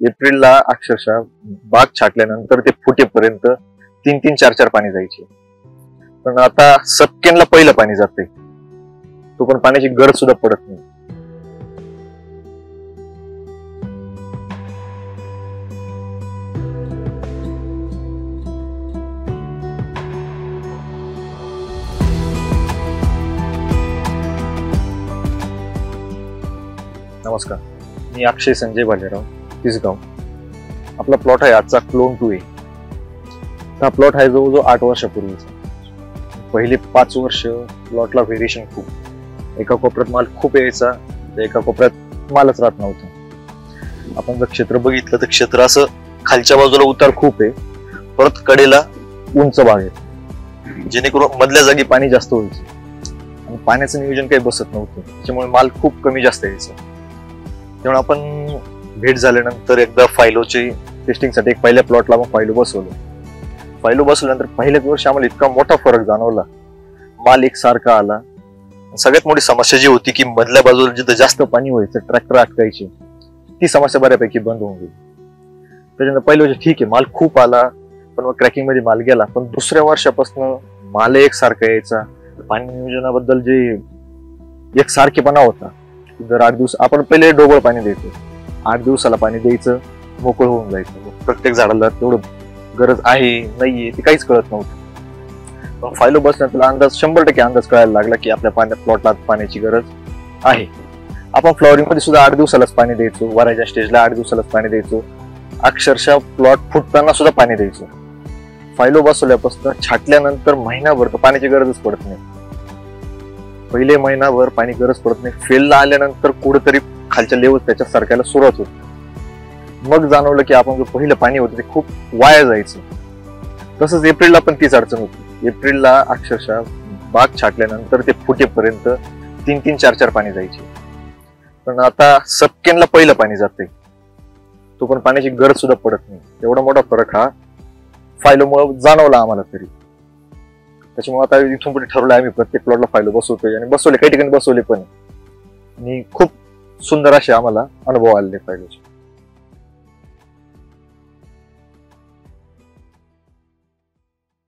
एप्रिलला अक्षरशः बाग छाटल्यानंतर ते फुटेपर्यंत 3-3, 4-4 पाणी जायचे. पण आता सप्टेंबरला पहिलं पाणी जाते, तो पण पाण्याची गरज सुद्धा पडत नाही. नमस्कार, मी अक्षय संजय भालेराव, तिसगाव. आपला प्लॉट आहे आजचा क्लोन 2A. हा प्लॉट आहे जवळजवळ 8 वर्षापूर्वीचा. पहिले 5 वर्ष प्लॉटला व्हेरिएशन खूप, एका कोपऱ्यात माल खूप यायचा, एका कोपऱ्यात मालच राहत नव्हता. आपण जर क्षेत्र बघितलं तर क्षेत्र असं खालच्या बाजूला उतार खूप आहे, परत कडेला उंच भाग आहे, जेणेकरून मधल्या जागी पाणी जास्त व्हायचं आणि पाण्याचं नियोजन काही बसत नव्हतं. त्याच्यामुळे माल खूप कमी जास्त यायचा. त्यामुळे आपण भेट झाल्यानंतर एकदा फायलोची टेस्टिंगसाठी एक पहिल्या प्लॉटला आपण फायलो बसवलं. फायलो बसवल्यानंतर पहिल्याच वर्षी आम्हाला इतका मोठा फरक जाणवला, माल एकसारखा आला. सगळ्यात मोठी समस्या जी होती की मधल्या बाजूला जिथं जास्त पाणी व्हायचं, ट्रॅक्टर अटकायची, ती समस्या बऱ्यापैकी बंद होऊन गेली. त्याच्यानंतर पहिल्या वर्षी ठीक आहे, माल खूप आला, पण मग क्रॅकिंग मध्ये माल गेला. पण दुसऱ्या वर्षापासून माल एकसारखा यायचा. पाणी नियोजनाबद्दल जे एकसारखेपणा होता, जर 8 दिवस आपण पहिले डोबळ पाणी द्यायचो, 8 दिवसाला पाणी द्यायचं, मोकळं होऊन जायचं. प्रत्येक झाडाला तेवढं गरज आहे नाहीये ते काहीच कळत नव्हतं. पण फायलो बसल्यानंतर अंदाज 100% अंदाज कळायला लागला की आपल्या प्लॉटला पाण्याची गरज आहे. आपण फ्लॉवरिंग मध्ये सुद्धा 8 दिवसालाच पाणी द्यायचो, वराच्या स्टेजला 8 दिवसालाच पाणी द्यायचो, अक्षरशः प्लॉट फुटताना सुद्धा पाणी द्यायचो. फायलो बसवल्यापासून छाटल्यानंतर महिनाभर तर पाण्याची गरजच पडत नाही. पहिले महिनाभर पाणी गरज पडत नाही. फेलला आल्यानंतर कुठेतरी खालच्या लेवल त्याच्या सारख्याला सुरुवात होती. मग जाणवलं की आपण जो पहिलं पाणी होतं ते खूप वाया जायचं. तसंच एप्रिलला पण तीच अडचण होती. एप्रिलला अक्षरशः बाग छाटल्यानंतर ते फुटेपर्यंत 3-3, 4-4 पाणी जायचे. पण आता सप्टेंबरला पहिलं पाणी जाते, तो पण पाण्याची गरज सुद्धा पडत नाही. एवढा मोठा फरक हा फायलोमुळे जाणवला आम्हाला तरी. त्याच्यामुळे आता इथून पुढे ठरवलं आम्ही प्रत्येक प्लॉटला फायलो बसवतोय आणि बसवले, काही ठिकाणी बसवले पण. आणि खूप सुंदर असे आम्हाला अनुभव आलेले फायलोचे.